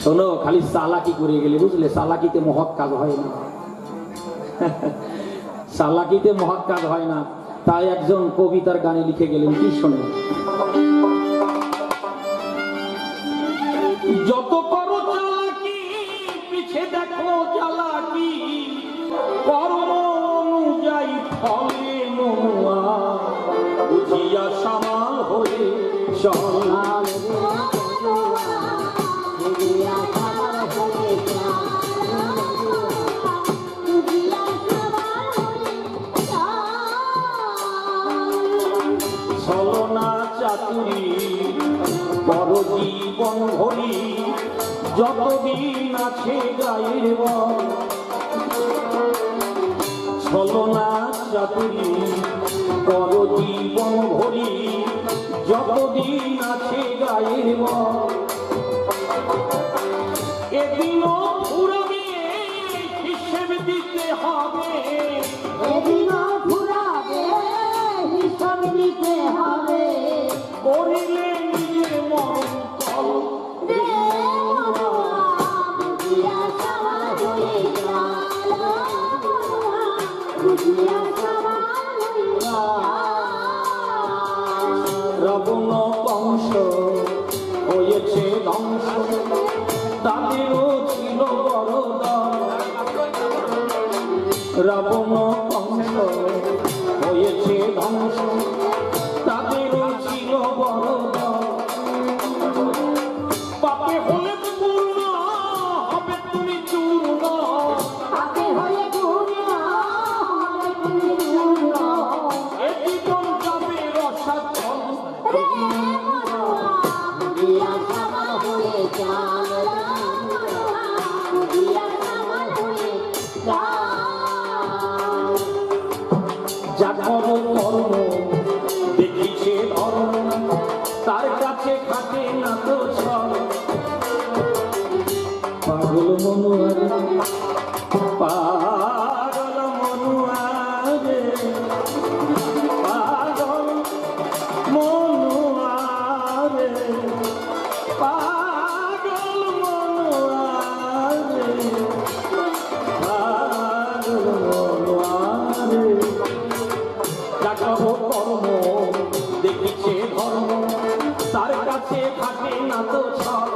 শোনো, খালি চালাকি করে গেলে বুঝলে, চালাকিতে মহৎ কাজ হয় না। চালাকিতে মহৎ কাজ হয় না। তাই একজন কবিতার গানে লিখে গেলেন, কি শোনে, যত করো চালাকি পিছে দেখো চালাকি, কর্ম অনুযায়ী ফলে মনুয়া, বুঝিয়া সামাল হয়ে চল। ছলনা চাতুরি বড় জীবন ভরি, যতদিন আছে গায়ের বল। ছলনা চাতুরি বড় জীবন ভরি, যতদিন আছে গায়ের বল। এদিনও ফুরাবে, হিসেব দিতে হবে। এদিনও ফুরাবে, হিসাব দিতে হবে। করিলে নিজের মন কল, বুঝিয়া সবার হয়ে গেল, বুঝিয়া সবার হয়ে গেল। রাবণ বংশ হয়েছে ধ্বংস, তাদেরও ছিল বড় দল। রাবণ বংশ হয়েছে ধ্বংস, তাদেরও ছিল বড় দল। পাপে হলে পূর্ণ হবে তুমি চূর্ণ, পাপে হয়ে পূর্ণ হবে তুমি পূর্ণ। এ জীবন যাবে রসাতল। বুঝিয়া সবার হয়ে গেল, বুঝিয়া সবার হয়ে গেল। যা করো কর্ম দেখিছে ধর্ম, তার কাছে খাটে না তো ছল। পাগল মনুয়ারে, পাগল মনুয়ারে, পাগল মনুয়ারে, পাগল মনুয়ারে, পাগল মনুয়ারে। যাকব কর্ম দেখিছে ধর্ম, তার কাছে থাকে না তো ছল।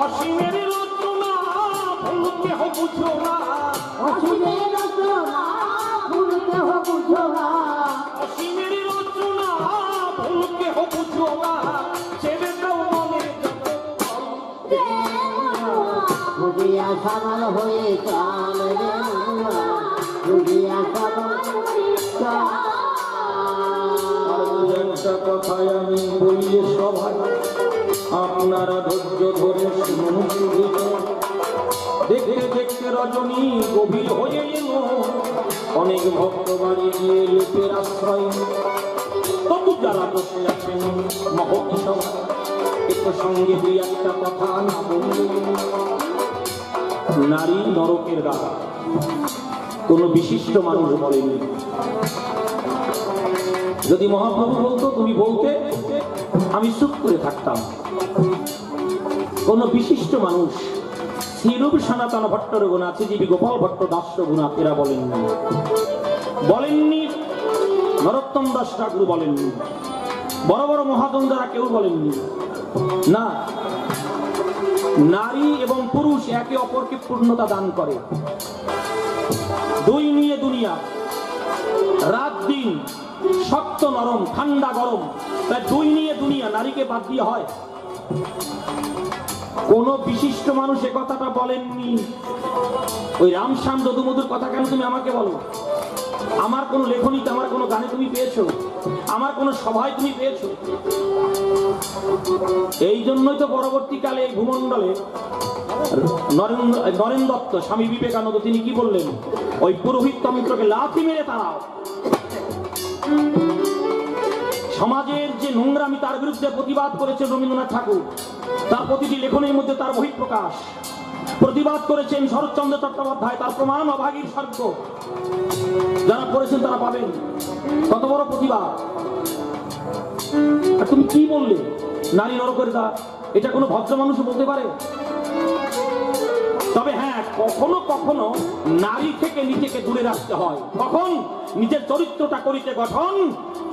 অসীমের রচনা ভুল কেহ বুঝো না, অসীমের রচনা ভুল কেহ বুঝো না। অসীমের রচনা ভুল কেহ বুঝো না, ছেড়ে দাও মনের যত ফল। বুঝিয়া সবার হয়ে চল রে মনুয়া, বুঝিয়া সবার হয়ে চল। একটা কথায় আমি বলিয়ে সভায়, আপনারা ধৈর্য ধরে শুনুন শুধু। দেখতে দেখতে রজনী গভীর হয়ে এলো, অনেক ভক্ত বাড়ি গিয়ে লোকের আশ্রয়। তবু যারা বসে আছেন মহতী সভা, একটু সঙ্গে দুই একটা কথা না বললে। নারী নরকের দ্বারা কোন বিশিষ্ট মানুষ বলেনি। যদি মহাপ্রভু বলতো তুমি বলতে, আমি চুপ করে থাকতাম। কোন বিশিষ্ট মানুষ শ্রীরূপ সনাতন ভট্ট রঘুনাথ, জীবী গোপাল ভট্ট দাস রঘুনাথ এরা বলেননি, বলেননি। নরোত্তম দাস ঠাকুর বলেননি, বড় বড় মহাজন যারা কেউ বলেননি। না, নারী এবং পুরুষ একে অপরকে পূর্ণতা দান করে। দুই নিয়ে দুনিয়া, রাত দিন, শক্ত নরম, ঠান্ডা গরম, তাই দুই নিয়ে দুনিয়া। নারীকে বাদ দিয়ে হয়? কোন বিশিষ্ট মানুষ এ কথাটা বলেননি। ওই রামশ্যাম যদুমধুর কথা কেন তুমি আমাকে বলো? আমার কোন লেখনীতে, আমার কোন গানে তুমি পেয়েছো? আমার কোন সভায় তুমি পেয়েছো? এই জন্যই তো পরবর্তীকালে এই ভূমণ্ডলে নরেন দত্ত, স্বামী বিবেকানন্দ তিনি কি বললেন? ওই পুরোহিত তন্ত্রকে লাথি মেরে তাড়াও। সমাজের যে নোংরামি তার বিরুদ্ধে প্রতিবাদ করেছেন রবীন্দ্রনাথ ঠাকুর। তার প্রতিটি লেখনের মধ্যে তার বহিঃপ্রকাশ। প্রতিবাদ করেছেন শরৎচন্দ্র চট্টোপাধ্যায়, তার প্রমাণ অভাগীর স্বর্গ। যারা পড়েছেন তারা পাবেন কত বড় প্রতিবাদ। আর তুমি কি বললে? নারী নরকের দ্বার, এটা কোনো ভদ্র মানুষ বলতে পারে? তবে হ্যাঁ, কখনো কখনো নারী থেকে নিজেকে দূরে রাখতে হয়। কখন? নিজের চরিত্রটা করিতে গঠন,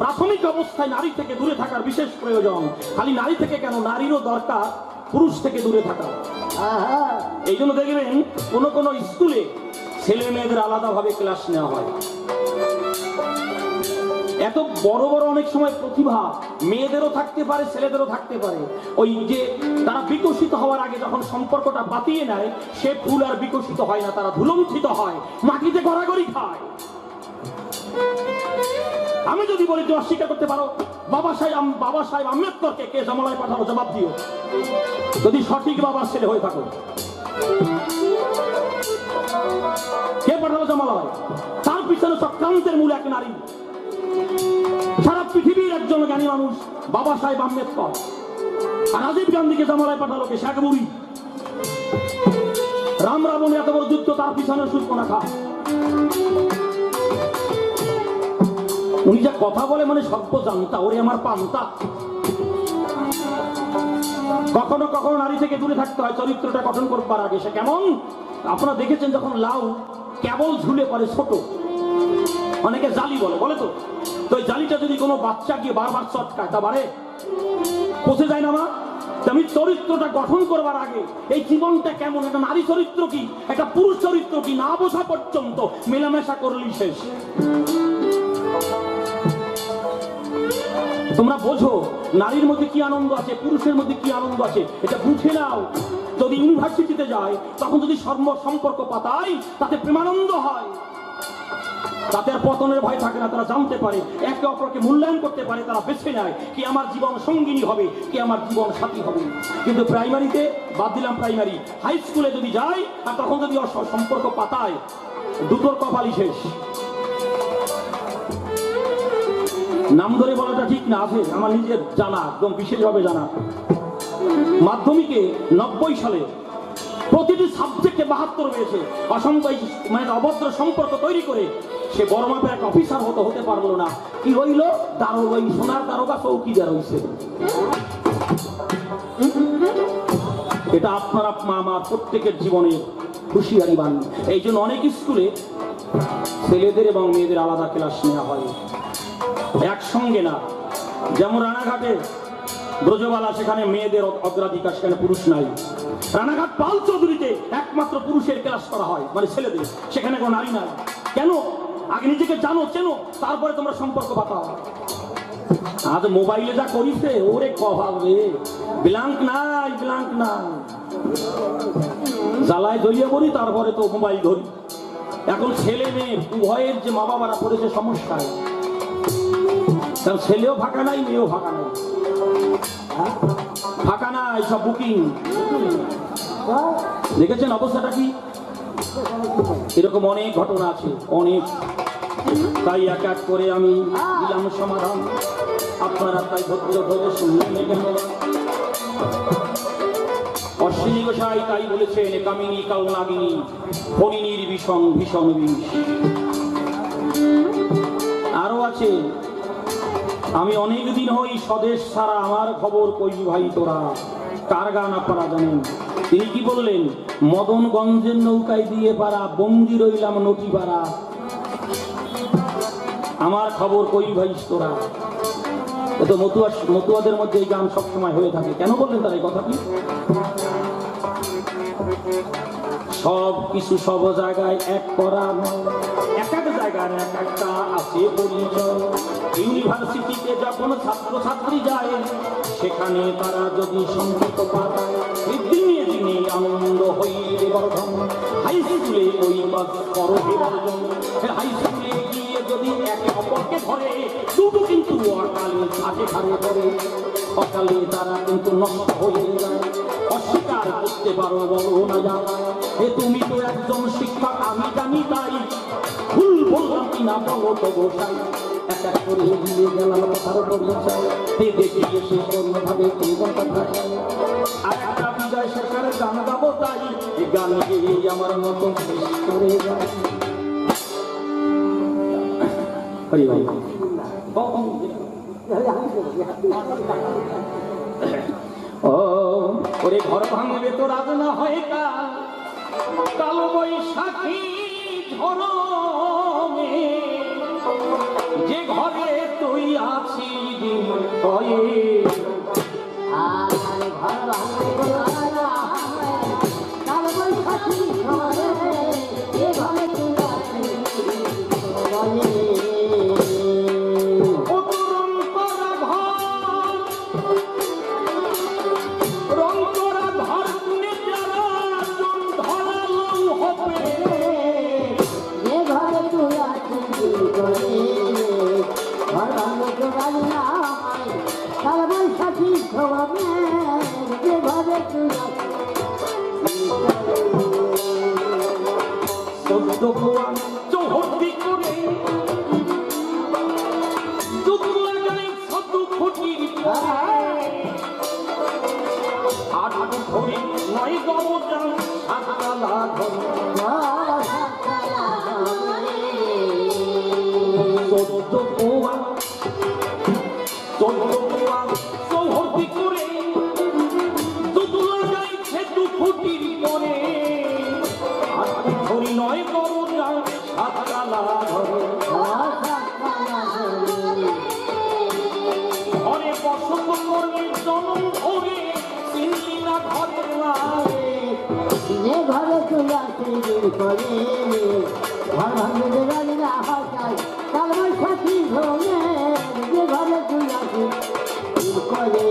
প্রাথমিক অবস্থায় নারী থেকে দূরে থাকার বিশেষ প্রয়োজন। খালি নারী থেকে কেন, নারীরও দরকার পুরুষ থেকে দূরে থাকা। এই জন্য দেখবেন কোন কোন স্কুলে ছেলে মেয়েদের আলাদাভাবে ক্লাস নেওয়া হয়। এত বড় বড় অনেক সময় প্রতিভা মেয়েদেরও থাকতে পারে, ছেলেদেরও থাকতে পারে। ওই যে তারা বিকশিত হওয়ার আগে যখন সম্পর্কটা বাতিয়ে নেয়, সে ফুল আর বিকশিত হয় না, তারা ধুলুণ্ঠিত হয়, মাটিতে গড়াগড়ি খায়। আমি যদি বলি যে অস্বীকার করতে পারো, বাবা সাহেব আম্বেদকরকে কে জমালয়ে পাঠালো, জবাব দিও যদি সঠিক বাবার ছেলে হয়ে থাকো। কে পাঠালো জমালয়? তার পিছনে চক্রান্তের মূল এক নারী, সারা পৃথিবীর একজন জ্ঞানী মানুষ বাবা সাহেব আম্বেদকর। আর রাজীব গান্ধীকে জমালয়ে পাঠালো কে? শেখ মুজিব। রাম রাবণের এত বড় যুদ্ধ, তার পিছনে শূর্পণখা। উনি যা কথা বলে মানে সর্ব জানতা, ওরে আমার পান্তা। কখনো কখনো নারী থেকে দূরে থাকতে হয় চরিত্রটা গঠন করবার আগে। সে কেমন? আপনারা দেখেছেন যখন লাউ কেবল ঝুলে পড়ে ছোট, অনেকে জালি বলে তো, তো ওই জালিটা যদি কোনো বাচ্চা গিয়ে বারবার চটকায়, তা বারে পচে যায় না মা? তেমনি চরিত্রটা গঠন করবার আগে এই জীবনটা কেমন, একটা নারী চরিত্র কি, একটা পুরুষ চরিত্র কি, না বোঝা পর্যন্ত মেলামেশা করলেই শেষ। তোমরা বোঝো নারীর মধ্যে কি আনন্দ আছে, পুরুষের মধ্যে কি আনন্দ আছে, এটা বুঝে নাও। যদি ইউনিভার্সিটিতে যায়, তখন যদি সম্পর্ক পাতায়, তাতে প্রেমানন্দ হয়, তাতে আর পতনের ভয় থাকে না। তারা জানতে পারে, একে অপরকে মূল্যায়ন করতে পারে, তারা বেছে নেয় কি আমার জীবন সঙ্গিনী হবে, কি আমার জীবন সাথী হবে। কিন্তু প্রাইমারিতে বাদ দিলাম, প্রাইমারি, হাই স্কুলে যদি যায় আর তখন যদি সম্পর্ক পাতায়, দুটোর কপালই শেষ। নাম ধরে বলাটা ঠিক না, আছে আমার নিজের জানা, একদম বিশেষভাবে জানা। মাধ্যমিকে 90 সালে প্রতিটি সাবজেক্টে 72 পেয়েছে। মানে অভদ্র সম্পর্ক তৈরি করে সে বড় মাপের এক অফিসার হতে পারলো না। কি হইল? ওই সোনার দারোগা চৌকিদার হইছে। এটা আপনার আমার প্রত্যেকের জীবনের হুঁশিয়ারি বাণী। এই জন্য অনেক স্কুলে ছেলেদের এবং মেয়েদের আলাদা ক্লাস নেওয়া হয়, একসঙ্গে না। যেমন রানাঘাটে ব্রজবালা, সেখানে মেয়েদের অগ্রাধিকার, সেখানে পুরুষ নাই। রানাঘাট পাল চৌধুরীতে একমাত্র পুরুষের ক্লাস করা হয়, মানে ছেলেদের, সেখানে কোনো নারী নাই। কেন? আগে নিজেকে জানো, চেনো, তারপরে তোমরা সম্পর্ক বাতাও। আজ মোবাইলে যা করিছে, ওরে কভাবে ব্ল্যাঙ্ক নাই, ব্ল্যাঙ্ক নাই, জ্বালায় জড়িয়ে পড়ি, তারপরে তো মোবাইল ধরি। এখন ছেলে মেয়ে উভয়ের যে মা বাবারা পড়েছে সমস্যায়, কারণ ছেলেও ফাঁকা নাই, মেয়েও ফাঁকা নাই, ফাঁকা নাই, সব বুকিং। দেখেছেন অবস্থাটা কি? এরকম অনেক ঘটনা আছে, অনেক। তাই এক এক করে আমি দিলাম সমাধান, আপনারা তাই ধৈর্য ধরে শুনলেন। অশ্বিনী গোসাই তাই বলেছেন, কামিনী কালনাগিনী ফণিনীর ভীষণ ভীষণ বিষ। আরো আছে, আমি অনেকদিন হই স্বদেশ ছাড়া, আমার খবর কই ভাই তোরা। কার গান আপনারা জানেন? তিনি কি বললেন? মদনগঞ্জের নৌকায় দিয়ে পারা, বন্দি রইলাম নটি পাড়া, আমার খবর কই ভাই তোরা। এত মতুয়াদের মধ্যে এই গান সবসময় হয়ে থাকে। কেন বললেন তারা এই কথাটি? সব কিছু সব জায়গায় এক করা নয়, এক এক জায়গার এক একটা আছে পরিচয়। ইউনিভার্সিটিতে যখন ছাত্রছাত্রী যায়, সেখানে তারা যদি সম্পর্ক পাতায়, দিনে দিনে আনন্দ হইলে বর্ধন। হাই স্কুলে ওই করহে বর্জন, হাই স্কুলে গিয়ে যদি একে অপরকে ধরে, দুটো কিন্তু অকালে থাকে ধারে ধরে, অকালে তারা কিন্তু নষ্ট হয়ে যায়। অস্বীকার করতে পারো, বলো না যায়, এ তুমি তো একজন শিক্ষক, আমি জানি তাই, ভুল বললাম কিনা বলো তো গোসাই। এক এক করে দিয়ে গেলাম কথার পরিচয়, দেখি এসে অন্যভাবে তুমি কথা ভাষায়। আর একটা বিজয় সরকারের গান গাবো, তাই এই গান গেয়ে আমার মতো শেষ করে যায়। হরি ভাই ও ওরে ঘর ভাঙবে তো রাজ না হয় কাল, কালো বৈশাখী ঝরমে যে ঘরে তুই আছিস দিন হয়ে। আর ঘর ভাঙবে তো রাজা হয়, কাল বৈশাখী ঝড়ে এ ঘরে তুই আছিস বলে। ও তোর করা ঘর, রং করা ঘর তুলে যারা জন ধরালো হবে। যে ঘরে তুই আছিস বলে, ঘর ভাঙবে তো রাজা হয়, কাল বৈশাখী ঝড়ে যে ঘরে তুই আছিস চোদ্দ গোয়া চৌহদ্দি করে দুধ লাগাই শত ফুটির পরে। আট ধরে নয় গবজান সাতকালা ধরে। চোদ্দ গোয়া চৌহদ্দি করে দুধ লাগাই সেতু ফুটির পরে। আট ধরি নয় গবজান সাতকালা ধরে। ঘরে বসত কর্মীর জনম ধরে চিনলি না ঘরের মারে। যে ঘরে তুই আছিস করে, ঘর ভাঙবে রাজা হয়, কাল বৈশাখী ঝড়ে যে ঘরে তুই আছিস করে।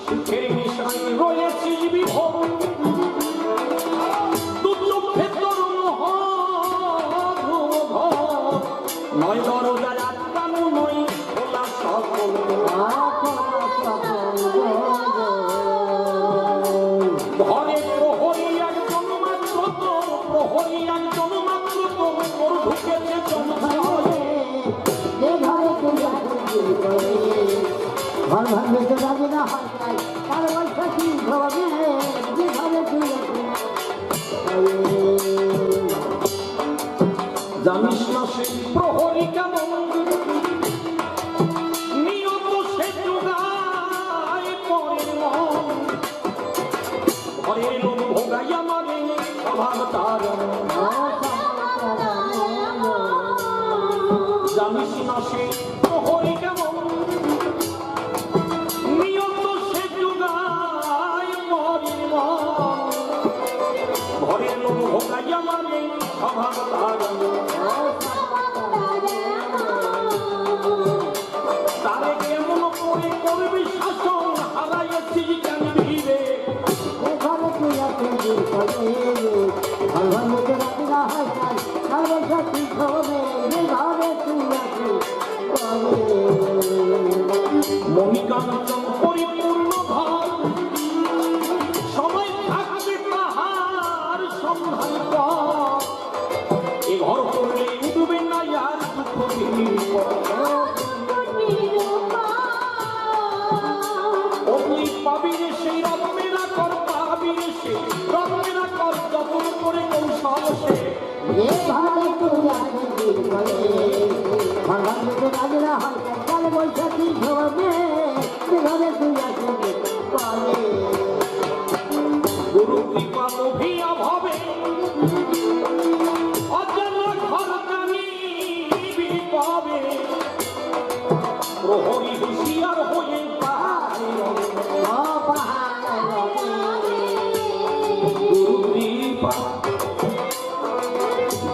সুখের নিশায় রয়েছিস বিভোর, দু চোখে তোর মহাধুঘর। নয় দরজায় আটকানো নয় খোলা সকল। ঘরে প্রহরী একজন মাত্র তোর, প্রহরী একজন মাত্র তোর, তোর ঢুকেছে জনঘরে। যে ঘরে তুই আছিস করে, ঘর ভাঙবে তো রাজা হয়, কাল বৈশাখী ঝড়ে যে ঘরে তুই আছিস করে। জানিস না সেই প্রহরী কেমন, নিয়ত সে যোগায় পরের মন। ঘরের লোক ভোগাইয়া মানে স্বভাব তার। জানিস না সেই প্রহরী কেমন, নিয়ত সে যোগায় পরের মন। ঘরের লোক ভোগাইয়া মানে স্বভাব তার। তারে কেমন করে করবি শাসন, হারাইয়াছিস কেন ভিড়ে। যে ঘরে তুই আছিস করে, ঘর ভাঙবে তো রাজা হয়, কাল বৈশাখী ঝড়ে যে ঘরে তুই আছিস করে। মণিকাঞ্চন পরিপূর্ণ ঘর, সময় থাকবে তাহার সন্ধান কর। এ ঘর করলে উঠবে না আর দুঃখ অগ্নি পাবি রে সেই রত্নেরা কর, পাবি রে সেই রত্নেরা কর, যতন করে কৌশল সে। যে ঘরে তুই আছিস করে, ঘর ভাঙবে তো রাজা হয়, কাল বৈশাখী ঝড়ে যে ঘরে তুই আছিস করে। গুরু কৃপা লোভিয়া ভাবে অজানা ঘর জানি পাবে। প্রহরী হুঁশিয়ার হয়ে পাহাড়ে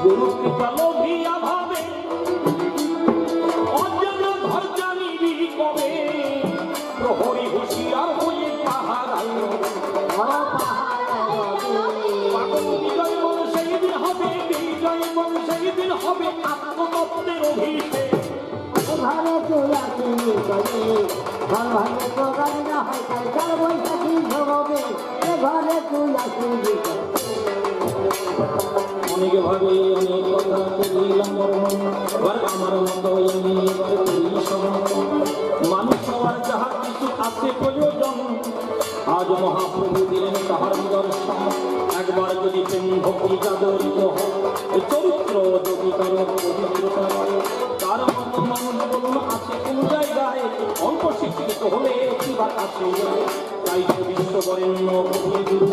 গুরু কৃপা লোভিয়া ভাবে অজানা ঘর জানিবি কবে। প্রহরী হুঁশিয়ার হয়ে পাহাড়ায়। বিজয় মন সেই দিন হবে, বিজয় মন সেই দিন হবে আত্মতত্ত্বের অভিষেক। ঘরে তুই আছিস করে, ঘর ভাঙবে তো রাজা হয়, কাল বৈশাখী ঝড়ে যে ঘরে তুই আছিস। অনেক ভাবে অনেক কথা বলিলাম বর্ণন, এবার আমার মতো আমি এবার করি সমর্পণ। মানুষ হওয়ার যাহার কিছু আছে প্রয়োজন, আজ মহাপ্রভু দিলেন তাহার নিদর্শন। একবার যদি প্রেম ভক্তি জাগরিত হয়, এই চরিত্র যদি কারো পবিত্রতা হয়, তার মতো মানুষ বলুন আছে কোন জায়গায়, অল্প শিক্ষিত হলে কি বা কাছে যায়। তাই তো বিশ্ববরেণ্য কবিগুরু